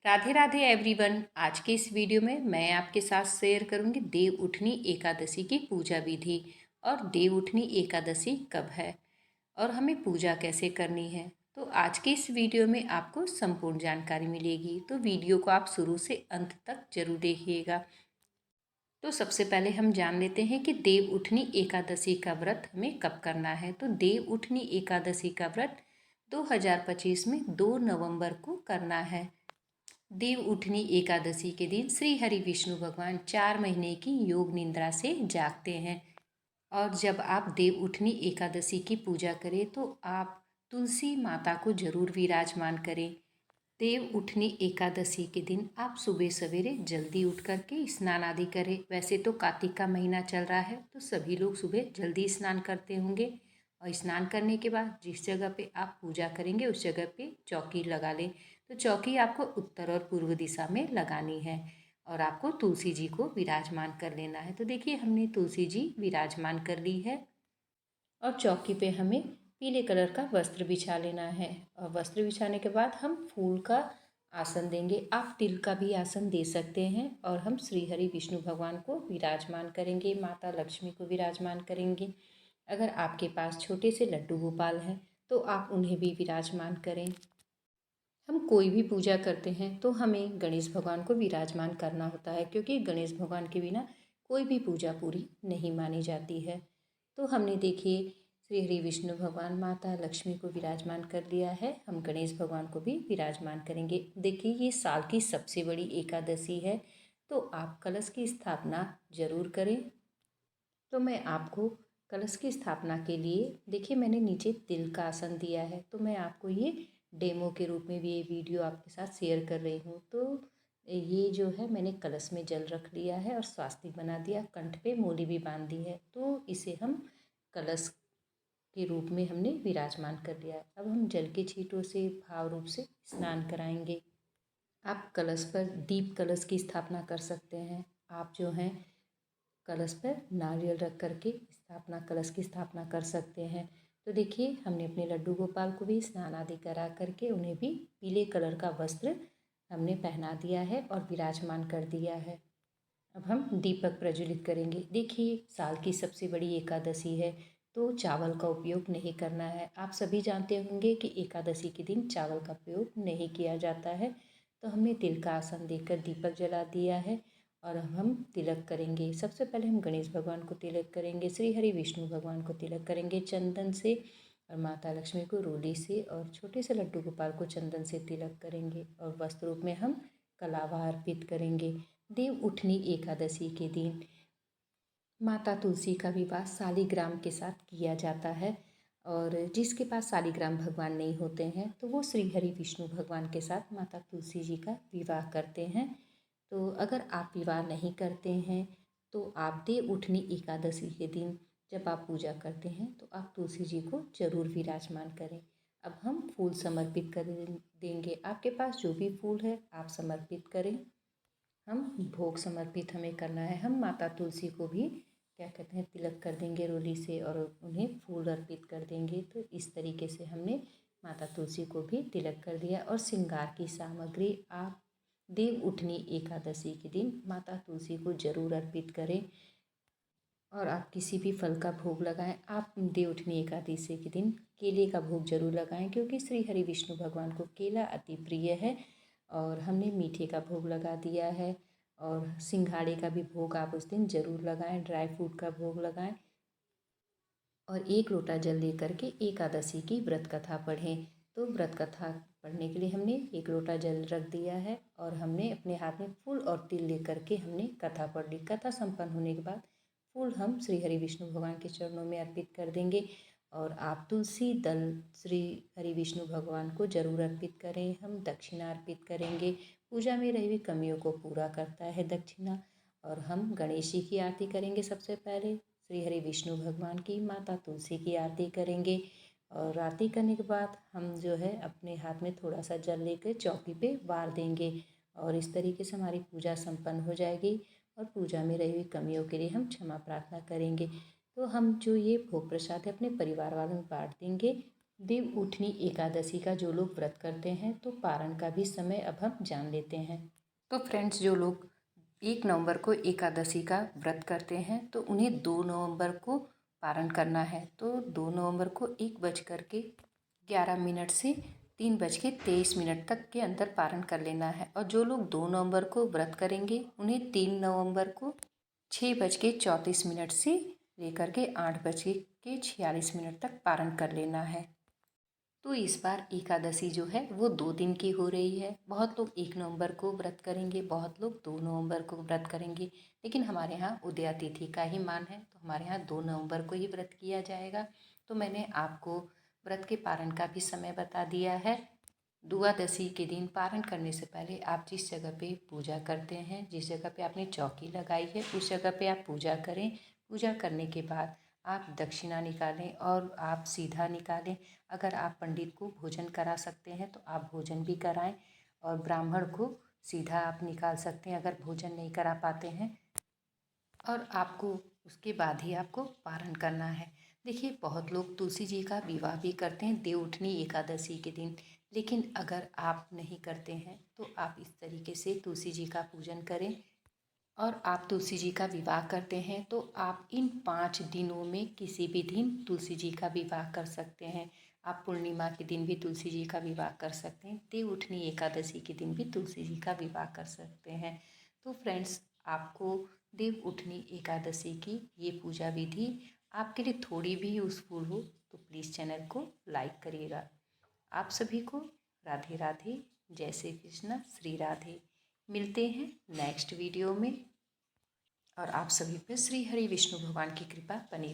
Radhe Radhe everyone. आज के इस वीडियो में मैं आपके साथ शेयर करूंगी देव उठनी एकादशी की पूजा विधि और देव उठनी एकादशी कब है और हमें पूजा कैसे करनी है। तो आज के इस वीडियो में आपको संपूर्ण जानकारी मिलेगी, तो वीडियो को आप शुरू से अंत तक जरूर देखिएगा। तो सबसे पहले हम जान लेते हैं कि देव उठनी एकादशी का व्रत हमें कब करना है। तो देव उठनी एकादशी का व्रत 2025 में 2 नवंबर को करना है। देव उठनी एकादशी के दिन श्री हरि विष्णु भगवान 4 महीने की योग निद्रा से जागते हैं। और जब आप देव उठनी एकादशी की पूजा करें तो आप तुलसी माता को जरूर विराजमान करें। देव उठनी एकादशी के दिन आप सुबह सवेरे जल्दी उठ करके स्नान आदि करें। वैसे तो कार्तिक का महीना चल रहा है तो सभी लोग सुबह जल्दी स्नान करते होंगे, और स्नान करने के बाद जिस जगह पे आप पूजा करेंगे उस जगह पे चौकी लगा लें। तो चौकी आपको उत्तर और पूर्व दिशा में लगानी है और आपको तुलसी जी को विराजमान कर लेना है। तो देखिए हमने तुलसी जी विराजमान कर ली है और चौकी पे हमें पीले कलर का वस्त्र बिछा लेना है। और वस्त्र बिछाने के बाद हम फूल का आसन देंगे। आप तिल का भी आसन दे सकते हैं। और हम श्री हरि विष्णु भगवान को विराजमान करेंगे, माता लक्ष्मी को विराजमान करेंगे। अगर आपके पास छोटे से लड्डू गोपाल हैं तो आप उन्हें भी विराजमान करें। हम कोई भी पूजा करते हैं तो हमें गणेश भगवान को विराजमान करना होता है, क्योंकि गणेश भगवान के बिना कोई भी पूजा पूरी नहीं मानी जाती है। तो हमने देखिए श्री हरि विष्णु भगवान, माता लक्ष्मी को विराजमान कर लिया है। हम गणेश भगवान को भी विराजमान करेंगे। देखिए ये साल की सबसे बड़ी एकादशी है तो आप कलश की स्थापना जरूर करें। तो मैं आपको कलश की स्थापना के लिए देखिए मैंने नीचे तिल का आसन दिया है, तो मैं आपको ये डेमो के रूप में भी ये वीडियो आपके साथ शेयर कर रही हूँ। तो ये जो है मैंने कलश में जल रख लिया है और स्वास्तिक बना दिया, कंठ पे मूली भी बांध दी है। तो इसे हम कलश के रूप में हमने विराजमान कर लिया है। अब हम जल के छींटों से भाव रूप से स्नान कराएंगे। आप कलश पर दीप कलश की स्थापना कर सकते हैं। आप जो हैं कलश पर नारियल रख करके स्थापना कलश की स्थापना कर सकते हैं। तो देखिए हमने अपने लड्डू गोपाल को भी स्नान आदि करा करके उन्हें भी पीले कलर का वस्त्र हमने पहना दिया है और विराजमान कर दिया है। अब हम दीपक प्रज्वलित करेंगे। देखिए साल की सबसे बड़ी एकादशी है तो चावल का उपयोग नहीं करना है। आप सभी जानते होंगे कि एकादशी के दिन चावल का उपयोग नहीं किया जाता है। तो हमने तिल का आसन देकर दीपक जला दिया है और अब हम तिलक करेंगे। सबसे पहले हम गणेश भगवान को तिलक करेंगे, श्री हरि विष्णु भगवान को तिलक करेंगे चंदन से, और माता लक्ष्मी को रोली से, और छोटे से लड्डू गोपाल को चंदन से तिलक करेंगे। और वस्त्र रूप में हम कलावा अर्पित करेंगे। देव उठनी एकादशी के दिन माता तुलसी का विवाह शालिग्राम के साथ किया जाता है। और जिसके पास शालिग्राम भगवान नहीं होते हैं तो वो श्री हरि विष्णु भगवान के साथ माता तुलसी जी का विवाह करते हैं। तो अगर आप विवाह नहीं करते हैं तो आप देव उठनी एकादशी के दिन जब आप पूजा करते हैं तो आप तुलसी जी को जरूर विराजमान करें। अब हम फूल समर्पित कर देंगे। आपके पास जो भी फूल है आप समर्पित करें। हम भोग समर्पित हमें करना है। हम माता तुलसी को भी क्या कहते हैं तिलक कर देंगे रोली से और उन्हें फूल अर्पित कर देंगे। तो इस तरीके से हमने माता तुलसी को भी तिलक कर दिया। और श्रृंगार की सामग्री आप देव उठनी एकादशी के दिन माता तुलसी को जरूर अर्पित करें। और आप किसी भी फल का भोग लगाएं। आप देव उठनी एकादशी के दिन केले का भोग जरूर लगाएं, क्योंकि श्री हरि विष्णु भगवान को केला अति प्रिय है। और हमने मीठे का भोग लगा दिया है। और सिंघाड़े का भी भोग आप उस दिन जरूर लगाएं, ड्राई फ्रूट का भोग लगाएं। और 1 लोटा जल लेकर के एकादशी की व्रत कथा पढ़ें। तो व्रत कथा पढ़ने के लिए हमने 1 लोटा जल रख दिया है और हमने अपने हाथ में फूल और तिल लेकर के हमने कथा पढ़ ली। कथा संपन्न होने के बाद फूल हम श्री हरि विष्णु भगवान के चरणों में अर्पित कर देंगे। और आप तुलसी दल श्री हरि विष्णु भगवान को जरूर अर्पित करें। हम दक्षिणा अर्पित करेंगे। पूजा में रही हुई कमियों को पूरा करता है दक्षिणा। और हम गणेश जी की आरती करेंगे। सबसे पहले श्री हरि विष्णु भगवान की, माता तुलसी की आरती करेंगे। और आरती करने के बाद हम जो है अपने हाथ में थोड़ा सा जल लेकर चौकी पे वार देंगे। और इस तरीके से हमारी पूजा संपन्न हो जाएगी। और पूजा में रही हुई कमियों के लिए हम क्षमा प्रार्थना करेंगे। तो हम जो ये भोग प्रसाद है अपने परिवार वालों में बांट देंगे। देव उठनी एकादशी का जो लोग व्रत करते हैं तो पारण का भी समय अब हम जान लेते हैं। तो फ्रेंड्स, जो लोग 1 नवंबर को एकादशी का व्रत करते हैं तो उन्हें 2 नवंबर को पारण करना है। तो 2 नवंबर को 1:11 से 3:23 तक के अंदर पारण कर लेना है। और जो लोग 2 नवंबर को व्रत करेंगे उन्हें 3 नवंबर को 6:34 से लेकर के 8:46 तक पारण कर लेना है। तो इस बार एकादशी जो है वो 2 दिन की हो रही है। बहुत लोग 1 नवंबर को व्रत करेंगे, बहुत लोग 2 नवंबर को व्रत करेंगे, लेकिन हमारे यहाँ उदया तिथि का ही मान है तो हमारे यहाँ 2 नवंबर को ही व्रत किया जाएगा। तो मैंने आपको व्रत के पारण का भी समय बता दिया है। द्वादशी के दिन पारण करने से पहले आप जिस जगह पे पूजा करते हैं, जिस जगह पे आपने चौकी लगाई है, उस जगह पे आप पूजा करें। पूजा करने के बाद आप दक्षिणा निकालें और आप सीधा निकालें। अगर आप पंडित को भोजन करा सकते हैं तो आप भोजन भी कराएं और ब्राह्मण को सीधा आप निकाल सकते हैं अगर भोजन नहीं करा पाते हैं। और आपको उसके बाद ही आपको पारण करना है। देखिए, बहुत लोग तुलसी जी का विवाह भी करते हैं देव उठनी एकादशी के दिन, लेकिन अगर आप नहीं करते हैं तो आप इस तरीके से तुलसी जी का पूजन करें। और आप तुलसी जी का विवाह करते हैं तो आप इन 5 दिनों में किसी भी दिन तुलसी जी का विवाह कर सकते हैं। आप पूर्णिमा के दिन भी तुलसी जी का विवाह कर सकते हैं, देव उठनी एकादशी के दिन भी तुलसी जी का विवाह कर सकते हैं। तो फ्रेंड्स, आपको देव उठनी एकादशी की ये पूजा विधि आपके लिए थोड़ी भी यूज़फुल हो तो प्लीज़ चैनल को लाइक करिएगा। आप सभी को राधे राधे, जय श्री कृष्ण, श्री राधे। मिलते हैं नेक्स्ट वीडियो में और आप सभी पे श्री हरि विष्णु भगवान की कृपा बनी